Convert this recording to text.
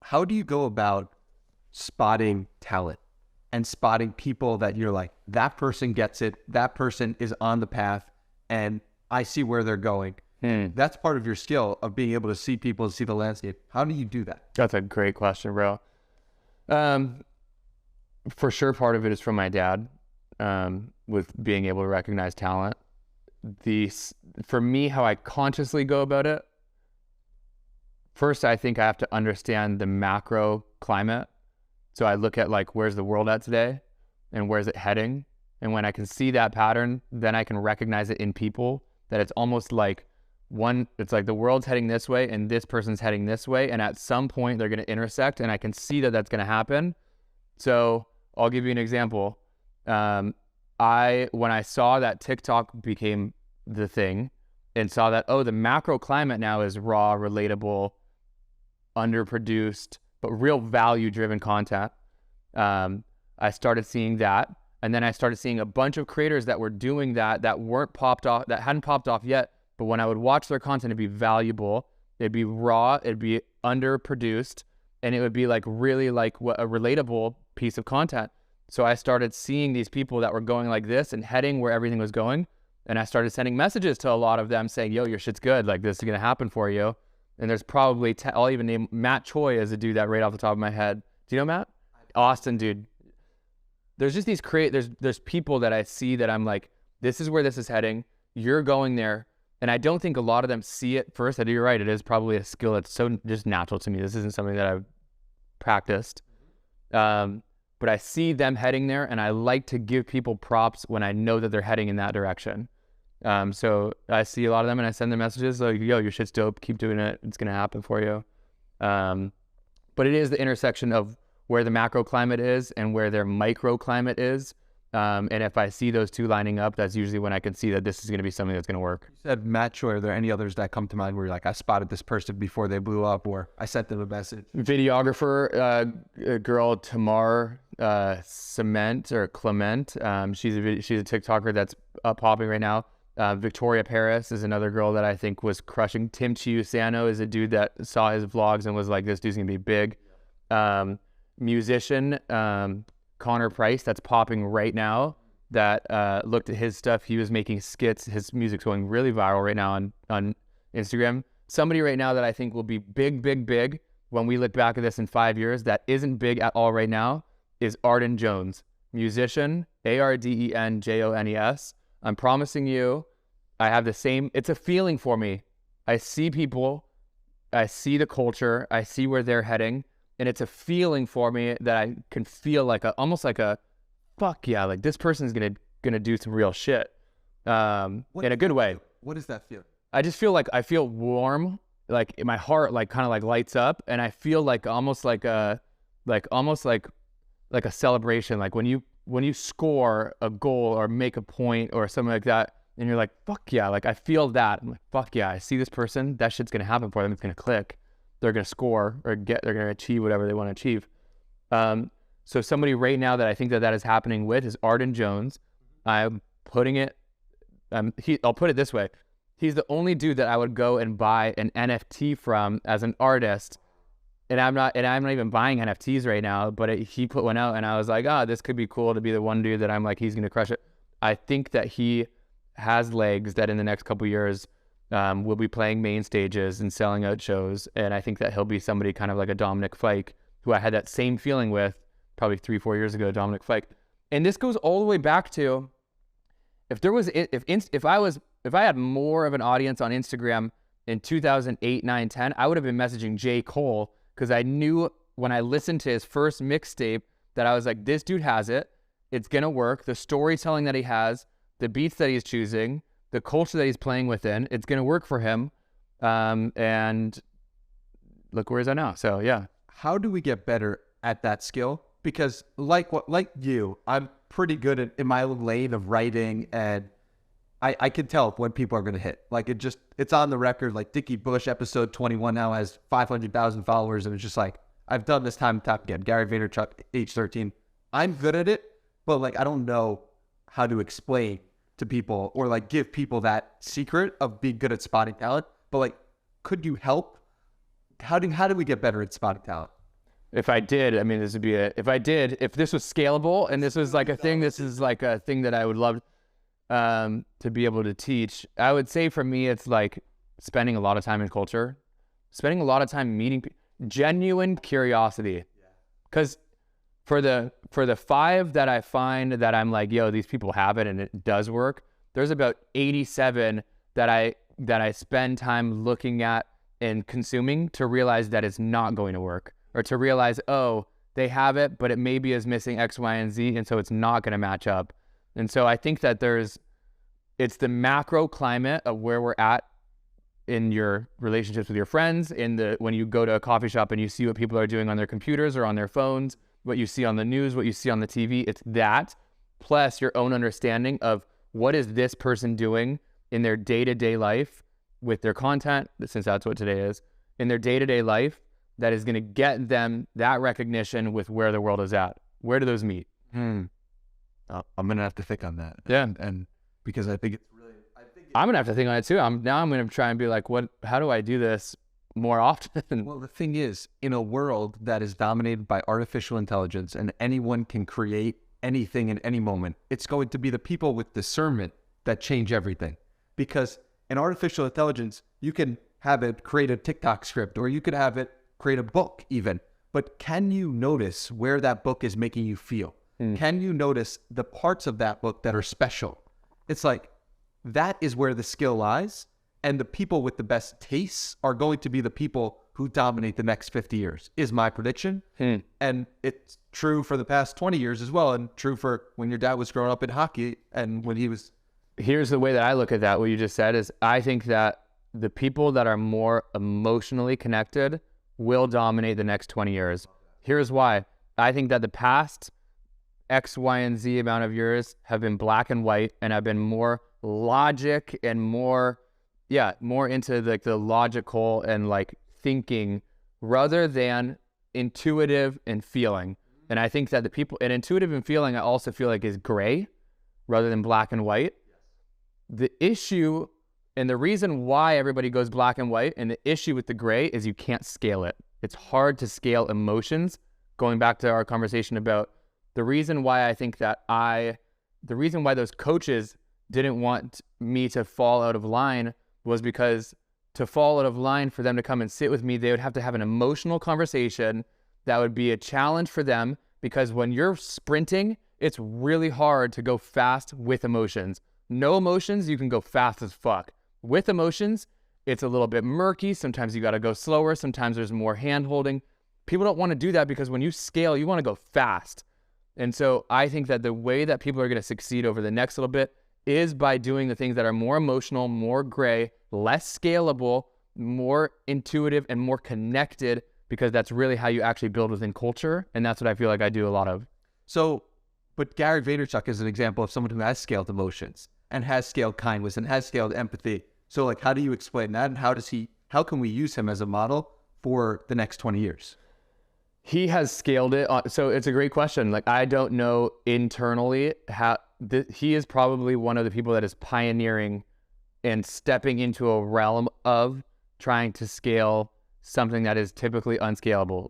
how do you go about spotting talent and spotting people that you're like, that person gets it, that person is on the path, and I see where they're going? That's part of your skill of being able to see people and see the landscape. How do you do that? That's a great question, bro. For sure, part of it is from my dad, with being able to recognize talent. For me, how I consciously go about it, first, I think I have to understand the macro climate. So I look at like, where's the world at today and where's it heading? And when I can see that pattern, then I can recognize it in people, that it's almost like it's like the world's heading this way and this person's heading this way. And at some point they're going to intersect, and I can see that that's going to happen. So I'll give you an example. When I saw that TikTok became the thing and saw that, the macro climate now is raw, relatable, underproduced, but real value-driven content. I started seeing that. And then I started seeing a bunch of creators that were doing that weren't popped off, that hadn't popped off yet. But when I would watch their content, it'd be valuable, it'd be raw, it'd be underproduced, and it would be like really like a relatable piece of content. So I started seeing these people that were going like this and heading where everything was going. And I started sending messages to a lot of them saying, yo, your shit's good. Like, this is going to happen for you. And there's probably, I'll even name Matt Choi as a dude that right off the top of my head. Do you know Matt? Austin, dude. There's just these there's people that I see that I'm like, this is where this is heading. You're going there. And I don't think a lot of them see it first. I do, you're right. It is probably a skill that's so just natural to me. This isn't something that I've practiced. But I see them heading there, and I like to give people props when I know that they're heading in that direction. So I see a lot of them, and I send them messages like, yo, your shit's dope. Keep doing it. It's going to happen for you. But it is the intersection of where the macro climate is and where their micro climate is. And if I see those two lining up, that's usually when I can see that this is going to be something that's going to work. You said Matt Choi. Are there any others that come to mind where you're like, I spotted this person before they blew up, or I sent them a message? Videographer, a girl, Tamar Clement. She's a TikToker that's popping right now. Victoria Paris is another girl that I think was crushing. Tim Chiusano is a dude that saw his vlogs and was like, this dude's going to be big. Musician, Connor Price, that's popping right now, that looked at his stuff. He was making skits. His music's going really viral right now on Instagram. Somebody right now that I think will be big when we look back at this in 5 years that isn't big at all right now is Arden Jones. Musician, Ardenjones. I'm promising you, I have the same, it's a feeling for me. I see people, I see the culture, I see where they're heading, and it's a feeling for me that I can feel like almost like a, fuck yeah, like this person's gonna do some real shit, in a good way. What does that feel? I just feel like I feel warm, like my heart like kind of like lights up, and I feel like almost like a celebration, like when you score a goal or make a point or something like that, and you're like, fuck yeah, like I feel that. I'm like, fuck yeah, I see this person, that shit's gonna happen for them, it's gonna click. They're going to score or they're going to achieve whatever they want to achieve. So somebody right now that I think that is happening with is Arden Jones. I'm putting it, I'll put it this way. He's the only dude that I would go and buy an NFT from as an artist. And I'm not even buying NFTs right now, but he put one out and I was like, this could be cool to be the one dude that I'm like, he's going to crush it. I think that he has legs that in the next couple of years, we'll be playing main stages and selling out shows. And I think that he'll be somebody kind of like a Dominic Fike, who I had that same feeling with probably 3-4 years ago, Dominic Fike. And this goes all the way back to if I had more of an audience on Instagram in 2008, 9, 10, I would have been messaging J. Cole, because I knew when I listened to his first mixtape that I was like, this dude has it. It's going to work. The storytelling that he has, the beats that he's choosing, the culture that he's playing within, it's going to work for him. And look where he's at now. So yeah. How do we get better at that skill? Because like you, I'm pretty good in my own lane of writing, and I can tell when people are going to hit. Like it's on the record. Like Dickie Bush, episode 21 now has 500,000 followers, and it's just like, I've done this time and time again. Gary Vaynerchuk, age 13. I'm good at it, but like I don't know how to explain to people or like give people that secret of being good at spotting talent. But like, could you help? How do we get better at spotting talent? If I did, I mean, if this was scalable and this was like a thing, this is like a thing that I would love to be able to teach. I would say for me, it's like spending a lot of time in culture, spending a lot of time meeting genuine curiosity. Because for the 5 that I find that I'm like, yo, these people have it and it does work, there's about 87 that I spend time looking at and consuming to realize that it's not going to work, or to realize, oh, they have it, but it maybe is missing X, Y, and Z, and so it's not going to match up. And so I think that it's the macro climate of where we're at in your relationships with your friends, when you go to a coffee shop and you see what people are doing on their computers or on their phones, what you see on the news, what you see on the TV. It's that plus your own understanding of what is this person doing in their day-to-day life with their content, since that's what today is, in their day-to-day life, that is going to get them that recognition with where the world is at. Where do those meet? I'm going to have to think on that. Yeah. And because I think it's really, I'm going to have to think on it too. I'm going to try and be like, how do I do this more often? Well, the thing is, in a world that is dominated by artificial intelligence and anyone can create anything in any moment, it's going to be the people with discernment that change everything. Because in artificial intelligence, you can have it create a TikTok script, or you could have it create a book even. But can you notice where that book is making you feel? Can you notice the parts of that book that are special? It's like, that is where the skill lies. And the people with the best tastes are going to be the people who dominate the next 50 years, is my prediction. And it's true for the past 20 years as well, and true for when your dad was growing up in hockey and when he was... Here's the way that I look at that, what you just said, is I think that the people that are more emotionally connected will dominate the next 20 years. Here's why. I think that the past X, Y, and Z amount of years have been black and white, and have been more logic and more into like the logical and like thinking rather than intuitive and feeling. And I think that and intuitive and feeling, I also feel like is gray rather than black and white. The issue and the reason why everybody goes black and white, and the issue with the gray, is you can't scale it. It's hard to scale emotions. Going back to our conversation about the reason why I think that the reason why those coaches didn't want me to fall out of line was because to fall out of line for them to come and sit with me, they would have to have an emotional conversation that would be a challenge for them, because when you're sprinting, it's really hard to go fast with emotions. No emotions, you can go fast as fuck. With emotions, it's a little bit murky. Sometimes you got to go slower. Sometimes there's more hand holding. People don't want to do that because when you scale, you want to go fast. And so I think that the way that people are going to succeed over the next little bit is by doing the things that are more emotional, more gray, less scalable, more intuitive, and more connected, because that's really how you actually build within culture. And that's what I feel like I do a lot of. So, but Gary Vaynerchuk is an example of someone who has scaled emotions and has scaled kindness and has scaled empathy. So like, how do you explain that? And how can we use him as a model for the next 20 years? He has scaled it. So it's a great question. Like, I don't know internally how he is probably one of the people that is pioneering and stepping into a realm of trying to scale something that is typically unscalable.